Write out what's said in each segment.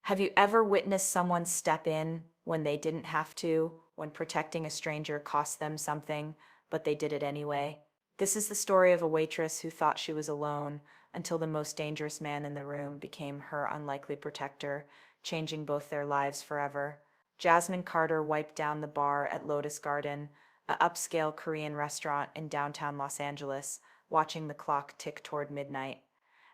Have you ever witnessed someone step in when they didn't have to, when protecting a stranger cost them something, but they did it anyway? This is the story of a waitress who thought she was alone until the most dangerous man in the room became her unlikely protector, changing both their lives forever. Jasmine Carter wiped down the bar at Lotus Garden, a upscale Korean restaurant in downtown Los Angeles, watching the clock tick toward midnight.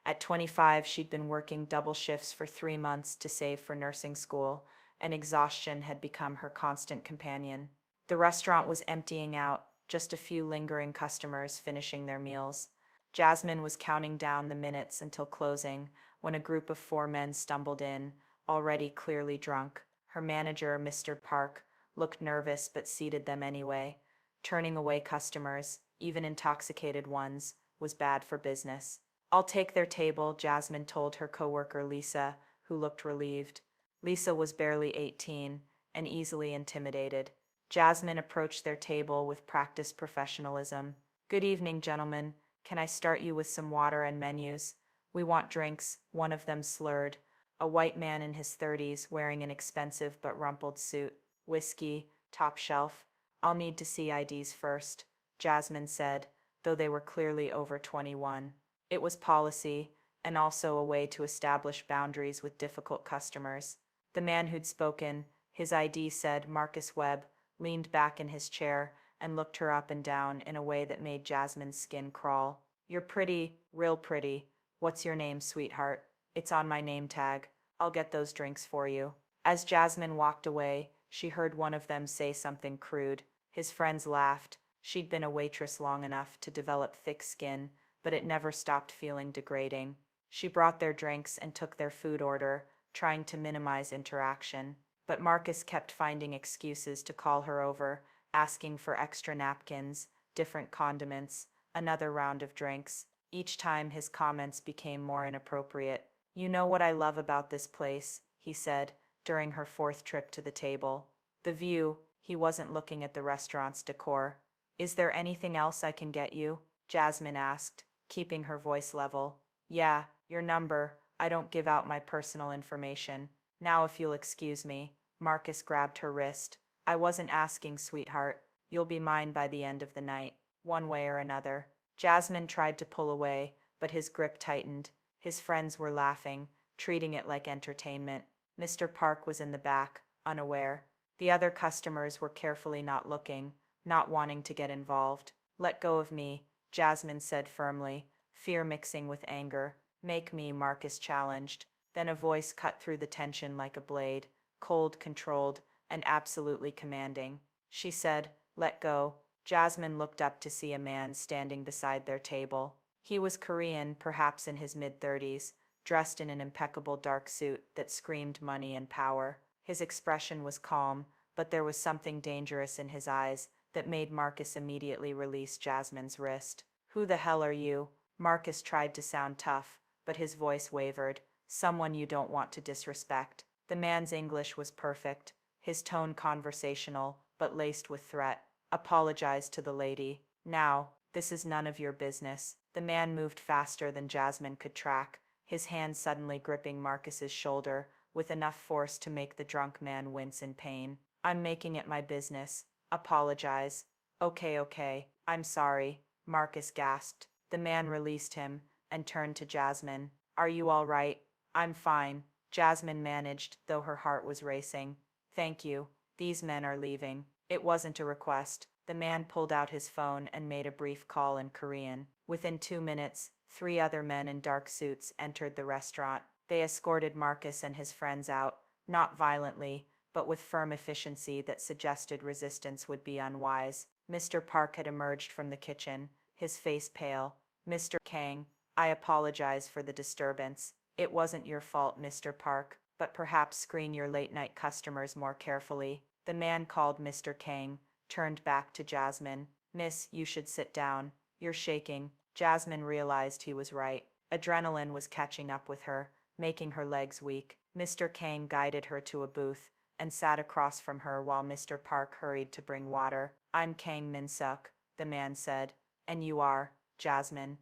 At 25, she'd been working double shifts for 3 months to save for nursing school, and exhaustion had become her constant companion. The restaurant was emptying out, just a few lingering customers finishing their meals. Jasmine was counting down the minutes until closing when a group of four men stumbled in, already clearly drunk. Her manager, Mr. Park, looked nervous but seated them anyway. Turning away customers, even intoxicated ones, was bad for business. "I'll take their table," Jasmine told her coworker Lisa, who looked relieved. Lisa was barely 18 and easily intimidated. Jasmine approached their table with practiced professionalism. "Good evening, gentlemen. Can I start you with some water and menus? We want drinks," one of them slurred, a white man in his 30s wearing an expensive but rumpled suit. "Whiskey, top shelf." "I'll need to see IDs first," Jasmine said, though they were clearly over 21. It was policy, and also a way to establish boundaries with difficult customers. The man who'd spoken, his ID said Marcus Webb, leaned back in his chair and looked her up and down in a way that made Jasmine's skin crawl. "You're pretty, real pretty. What's your name, sweetheart?" "It's on my name tag. I'll get those drinks for you." As Jasmine walked away, she heard one of them say something crude. His friends laughed. She'd been a waitress long enough to develop thick skin, but it never stopped feeling degrading. She brought their drinks and took their food order, trying to minimize interaction. But Marcus kept finding excuses to call her over, asking for extra napkins, different condiments, another round of drinks. Each time his comments became more inappropriate. "You know what I love about this place," he said, during her fourth trip to the table. "The view." He wasn't looking at the restaurant's decor. "Is there anything else I can get you?" Jasmine asked, keeping her voice level. "Yeah, your number. I don't give out my personal information. Now if you'll excuse me." Marcus grabbed her wrist. "I wasn't asking, sweetheart. You'll be mine by the end of the night, one way or another." Jasmine tried to pull away, but his grip tightened. His friends were laughing, treating it like entertainment. Mr. Park was in the back, unaware. The other customers were carefully not looking, not wanting to get involved. "Let go of me," Jasmine said firmly, fear mixing with anger. "Make me," Marcus challenged. Then a voice cut through the tension like a blade, cold, controlled, and absolutely commanding. She said, "Let go." Jasmine looked up to see a man standing beside their table. He was Korean, perhaps in his mid-30s, dressed in an impeccable dark suit that screamed money and power. His expression was calm, but there was something dangerous in his eyes that made Marcus immediately release Jasmine's wrist. "Who the hell are you?" Marcus tried to sound tough, but his voice wavered. "Someone you don't want to disrespect." The man's English was perfect, his tone conversational, but laced with threat. "Apologize to the lady. Now, this is none of your business." The man moved faster than Jasmine could track, his hand suddenly gripping Marcus's shoulder, with enough force to make the drunk man wince in pain. "I'm making it my business. Apologize." Okay, I'm sorry," Marcus gasped. The man released him and turned to Jasmine. "Are you all right?" "I'm fine," Jasmine managed, though her heart was racing. "Thank you. These men are leaving." It wasn't a request. The man pulled out his phone and made a brief call in Korean. Within 2 minutes, 3 other men in dark suits entered the restaurant. They escorted Marcus and his friends out, not violently, but with firm efficiency that suggested resistance would be unwise. Mr. Park had emerged from the kitchen, his face pale. "Mr. Kang, I apologize for the disturbance. It wasn't your fault, Mr. Park, but perhaps screen your late-night customers more carefully." The man called Mr. Kang turned back to Jasmine. "Miss, you should sit down. You're shaking." Jasmine realized he was right. Adrenaline was catching up with her, making her legs weak. Mr. Kang guided her to a booth and sat across from her while Mr. Park hurried to bring water. "I'm Kang Min-suk," the man said. "And you are?" "Jasmine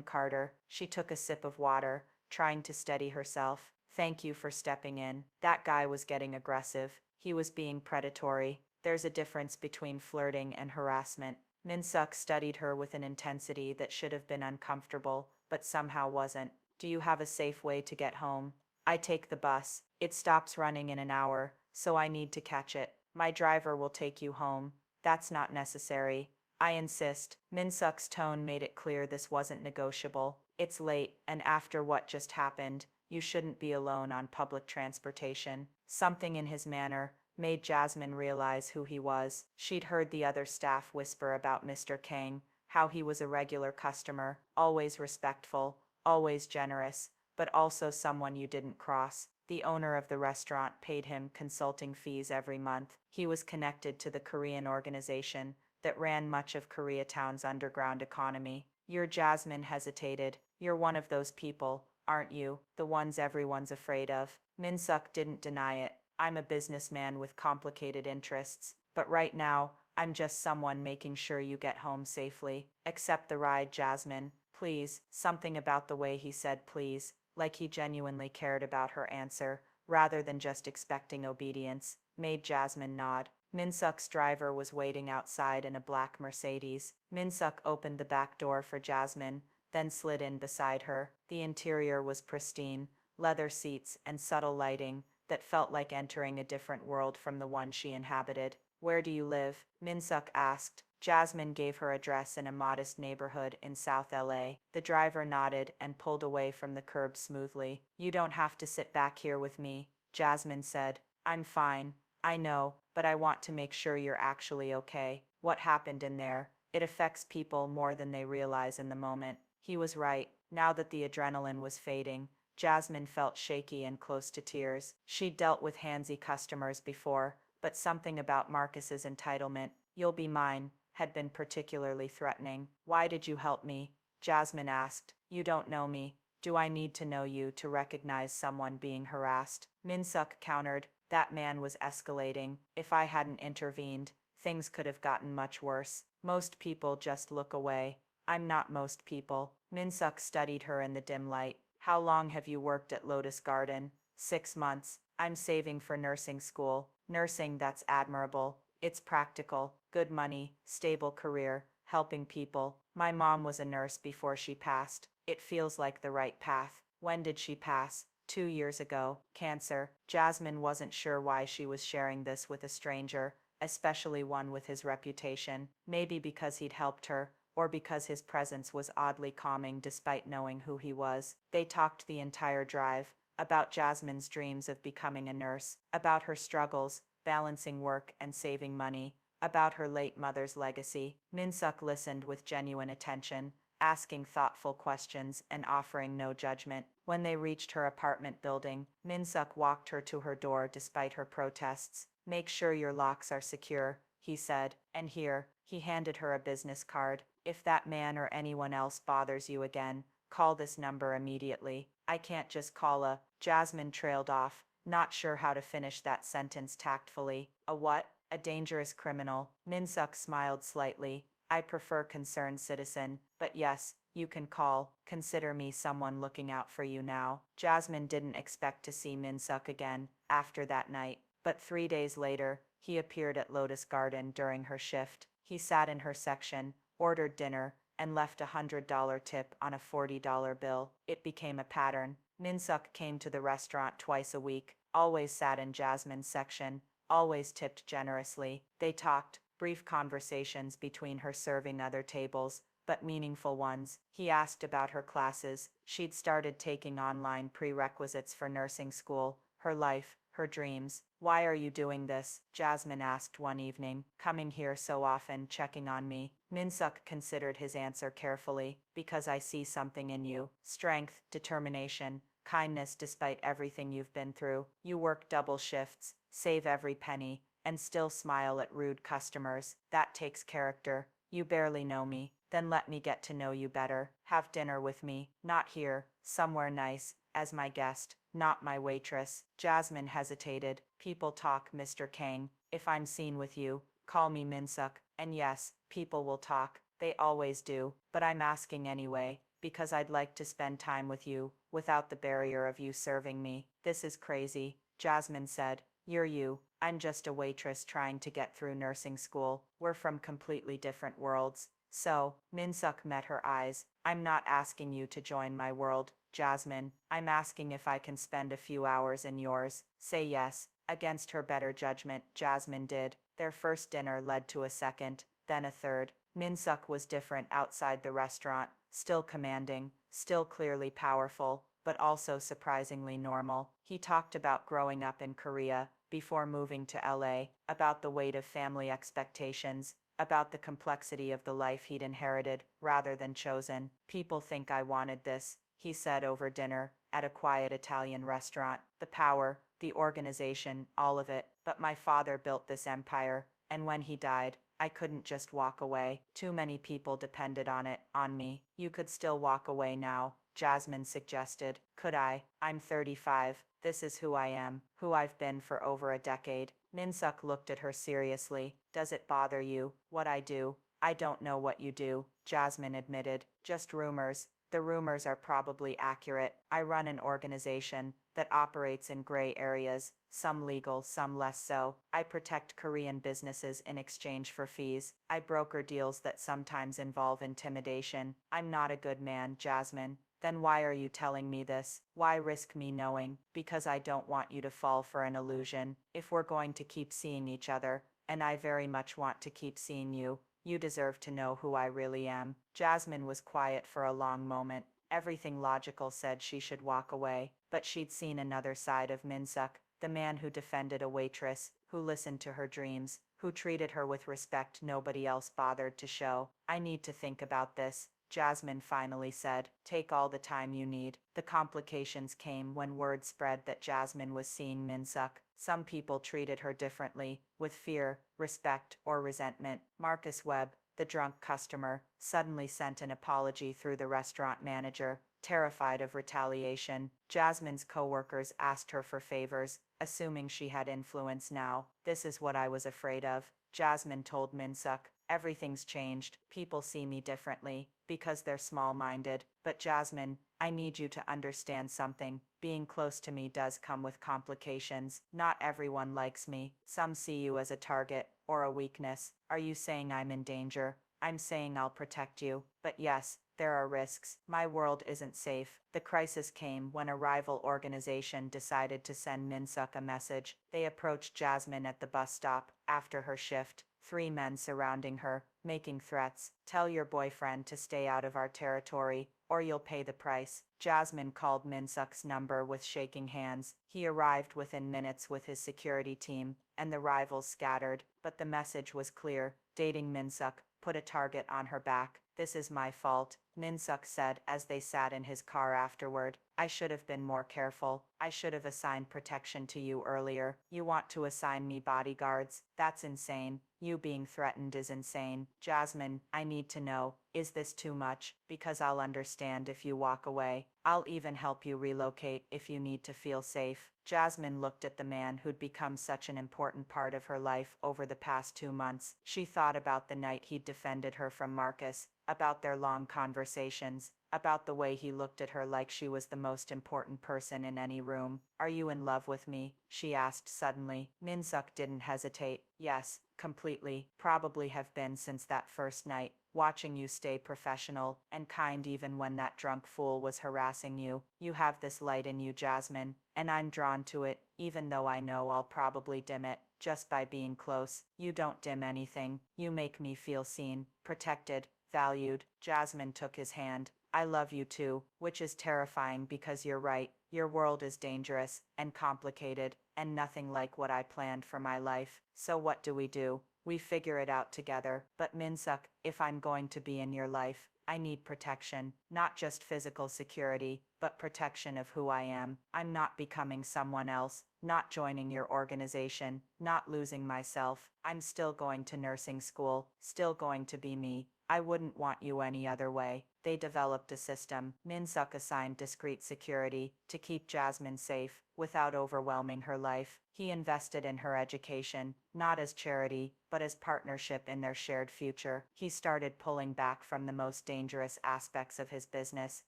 Carter." She took a sip of water, trying to steady herself. Thank you for stepping in. That guy was getting aggressive. He was being predatory. There's a difference between flirting and harassment. Minsuk studied her with an intensity that should have been uncomfortable, but somehow wasn't. Do you have a safe way to get home? I take the bus. It stops running in an hour, so I need to catch it. My driver will take you home. That's not necessary. I insist. Minsuk's tone made it clear this wasn't negotiable. It's late, and after what just happened, you shouldn't be alone on public transportation. Something in his manner made Jasmine realize who he was. She'd heard the other staff whisper about Mr. Kang, how he was a regular customer, always respectful, always generous, but also someone you didn't cross. The owner of the restaurant paid him consulting fees every month. He was connected to the Korean organization that ran much of Koreatown's underground economy. Jasmine hesitated. You're one of those people, aren't you? The ones everyone's afraid of. Minsuk didn't deny it. I'm a businessman with complicated interests, but right now, I'm just someone making sure you get home safely. Accept the ride, Jasmine. Please. Something about the way he said please, like he genuinely cared about her answer, rather than just expecting obedience, made Jasmine nod. Minsuk's driver was waiting outside in a black Mercedes. Minsuk opened the back door for Jasmine, then slid in beside her. The interior was pristine, leather seats and subtle lighting that felt like entering a different world from the one she inhabited. Where do you live? Minsuk asked. Jasmine gave her address in a modest neighborhood in South LA. The driver nodded and pulled away from the curb smoothly. You don't have to sit back here with me, Jasmine said. I'm fine. I know, but I want to make sure you're actually okay. What happened in there? It affects people more than they realize in the moment. He was right. Now that the adrenaline was fading, Jasmine felt shaky and close to tears. She'd dealt with handsy customers before, but something about Marcus's entitlement, "You'll be mine," had been particularly threatening. Why did you help me? Jasmine asked. You don't know me. Do I need to know you to recognize someone being harassed? Minsuk countered. That man was escalating. If I hadn't intervened, things could have gotten much worse. Most people just look away. I'm not most people. Minsuk studied her in the dim light. How long have you worked at Lotus Garden? 6 months. I'm saving for nursing school. Nursing, that's admirable. It's practical, good money, stable career, helping people. My mom was a nurse before she passed. It feels like the right path. When did she pass? 2 years ago. Cancer. Jasmine wasn't sure why she was sharing this with a stranger, especially one with his reputation. Maybe because he'd helped her, or because his presence was oddly calming despite knowing who he was. They talked the entire drive, about Jasmine's dreams of becoming a nurse, about her struggles, balancing work and saving money, about her late mother's legacy. Minsuk listened with genuine attention, asking thoughtful questions and offering no judgment. When they reached her apartment building, Minsuk walked her to her door despite her protests. Make sure your locks are secure, he said, and here, he handed her a business card. If that man or anyone else bothers you again, call this number immediately. I can't just call a... Jasmine trailed off, not sure how to finish that sentence tactfully. A what? A dangerous criminal. Minsuk smiled slightly. I prefer concerned citizen, but yes, you can call. Consider me someone looking out for you now. Jasmine didn't expect to see Minsuk again after that night, but 3 days later, he appeared at Lotus Garden during her shift. He sat in her section, ordered dinner, and left a $100 tip on a $40 bill. It became a pattern. Minsuk came to the restaurant twice a week, always sat in Jasmine's section, always tipped generously. They talked, brief conversations between her serving other tables, but meaningful ones. He asked about her classes. She'd started taking online prerequisites for nursing school, her life, her dreams. Why are you doing this? Jasmine asked one evening, coming here so often, checking on me. Minsuk considered his answer carefully. Because I see something in you. Strength, determination, kindness despite everything you've been through. You work double shifts, save every penny, and still smile at rude customers. That takes character. You barely know me. Then let me get to know you better. Have dinner with me. Not here, somewhere nice, as my guest, not my waitress. Jasmine hesitated. People talk, Mr. Kang. If I'm seen with you, call me Minsuk. And yes, people will talk. They always do. But I'm asking anyway, because I'd like to spend time with you, without the barrier of you serving me. This is crazy, Jasmine said. You're you. I'm just a waitress trying to get through nursing school. We're from completely different worlds. So, Minsuk met her eyes. I'm not asking you to join my world, Jasmine. I'm asking if I can spend a few hours in yours. Say yes. Against her better judgment, Jasmine did. Their first dinner led to a second, then a third. Minsuk was different outside the restaurant, still commanding, still clearly powerful, but also surprisingly normal. He talked about growing up in Korea, before moving to LA, about the weight of family expectations, about the complexity of the life he'd inherited, rather than chosen. People think I wanted this, he said over dinner, at a quiet Italian restaurant. The power, the organization, all of it. But my father built this empire, and when he died, I couldn't just walk away. Too many people depended on it, on me. You could still walk away now, Jasmine suggested. Could I? I'm 35. This is who I am, who I've been for over a decade. Minsuk looked at her seriously. Does it bother you, what I do? I don't know what you do, Jasmine admitted. Just rumors. The rumors are probably accurate. I run an organization that operates in gray areas, some legal, some less so. I protect Korean businesses in exchange for fees. I broker deals that sometimes involve intimidation. I'm not a good man, Jasmine. Then why are you telling me this? Why risk me knowing? Because I don't want you to fall for an illusion. If we're going to keep seeing each other, and I very much want to keep seeing you, you deserve to know who I really am. Jasmine was quiet for a long moment. Everything logical said she should walk away, but she'd seen another side of Minsuk, the man who defended a waitress, who listened to her dreams, who treated her with respect nobody else bothered to show. I need to think about this, Jasmine finally said. Take all the time you need. The complications came when word spread that Jasmine was seeing Minsuk. Some people treated her differently, with fear, respect, or resentment. Marcus Webb, the drunk customer, suddenly sent an apology through the restaurant manager, terrified of retaliation. Jasmine's coworkers asked her for favors, assuming she had influence now. This is what I was afraid of, Jasmine told Minsuk. Everything's changed. People see me differently, because they're small-minded. But Jasmine, I need you to understand something. Being close to me does come with complications. Not everyone likes me. Some see you as a target, or a weakness. Are you saying I'm in danger? I'm saying I'll protect you. But yes, there are risks. My world isn't safe. The crisis came when a rival organization decided to send Minsuk a message. They approached Jasmine at the bus stop, after her shift. 3 men surrounding her, making threats. Tell your boyfriend to stay out of our territory, or you'll pay the price. Jasmine called Minsuk's number with shaking hands. He arrived within minutes with his security team, and the rivals scattered. But the message was clear. Dating Minsuk, put a target on her back. This is my fault, Minsuk said as they sat in his car afterward. I should have been more careful. I should have assigned protection to you earlier. You want to assign me bodyguards? That's insane. You being threatened is insane. Jasmine, I need to know, is this too much? Because I'll understand if you walk away. I'll even help you relocate if you need to feel safe. Jasmine looked at the man who'd become such an important part of her life over the past 2 months. She thought about the night he'd defended her from Marcus, about their long conversations, about the way he looked at her like she was the most important person in any room. Are you in love with me? She asked suddenly. Minsuk didn't hesitate. Yes, completely. Probably have been since that first night. Watching you stay professional and kind even when that drunk fool was harassing you. You have this light in you, Jasmine, and I'm drawn to it, even though I know I'll probably dim it, just by being close. You don't dim anything. You make me feel seen, protected, valued. Jasmine took his hand. I love you too, which is terrifying because you're right. Your world is dangerous and complicated, and nothing like what I planned for my life. So what do? We figure it out together. But Minsuk, if I'm going to be in your life, I need protection. Not just physical security, but protection of who I am. I'm not becoming someone else, not joining your organization, not losing myself. I'm still going to nursing school, still going to be me. I wouldn't want you any other way. They developed a system. Min-suk assigned discreet security to keep Jasmine safe without overwhelming her life. He invested in her education, not as charity, but as partnership in their shared future. He started pulling back from the most dangerous aspects of his business,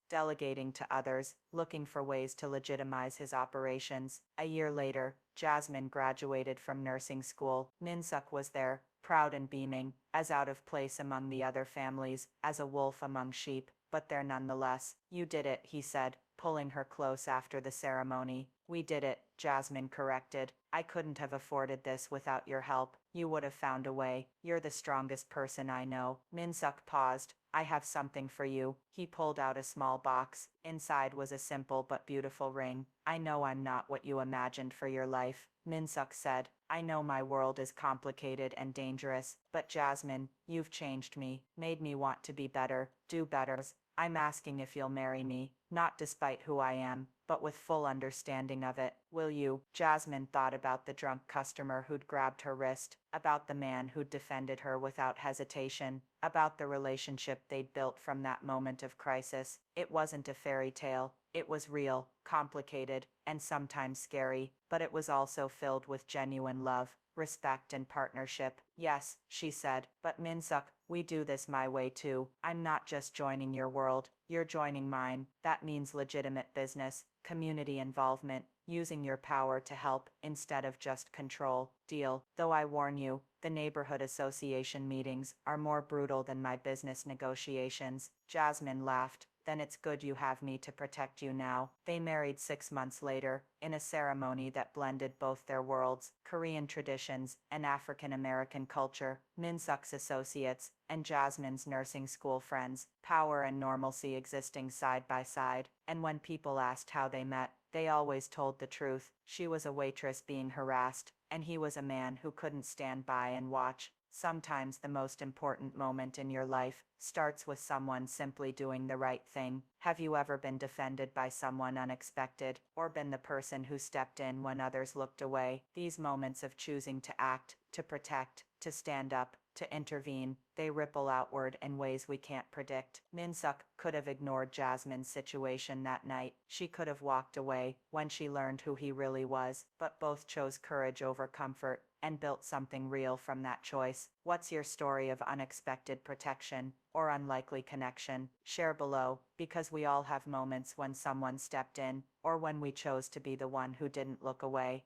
delegating to others, looking for ways to legitimize his operations. A year later, Jasmine graduated from nursing school. Min-suk was there, proud and beaming, as out of place among the other families, as a wolf among sheep, but there nonetheless. You did it, he said, pulling her close after the ceremony. We did it, Jasmine corrected. I couldn't have afforded this without your help. You would have found a way. You're the strongest person I know. Min-suk paused. I have something for you. He pulled out a small box. Inside was a simple but beautiful ring. I know I'm not what you imagined for your life, Min-suk said. I know my world is complicated and dangerous, but Jasmine, you've changed me, made me want to be better, do better. I'm asking if you'll marry me, not despite who I am, but with full understanding of it. Will you? Jasmine thought about the drunk customer who'd grabbed her wrist, about the man who'd defended her without hesitation, about the relationship they'd built from that moment of crisis. It wasn't a fairy tale. It was real, complicated, and sometimes scary, but it was also filled with genuine love, respect, and partnership. Yes, she said, but Min-suk, we do this my way too. I'm not just joining your world, you're joining mine. That means legitimate business, community involvement, using your power to help instead of just control. Deal. Though I warn you, the neighborhood association meetings are more brutal than my business negotiations. Jasmine laughed. Then it's good you have me to protect you now. They married 6 months later, in a ceremony that blended both their worlds, Korean traditions and African American culture. Min-suk's associates and Jasmine's nursing school friends, power and normalcy existing side by side. And when people asked how they met, they always told the truth. She was a waitress being harassed, and he was a man who couldn't stand by and watch. Sometimes the most important moment in your life starts with someone simply doing the right thing. Have you ever been defended by someone unexpected, or been the person who stepped in when others looked away? These moments of choosing to act, to protect, to stand up, to intervene, they ripple outward in ways we can't predict. Min-suk could have ignored Jasmine's situation that night. She could have walked away when she learned who he really was, but both chose courage over comfort and built something real from that choice. What's your story of unexpected protection or unlikely connection? Share below, because we all have moments when someone stepped in or when we chose to be the one who didn't look away.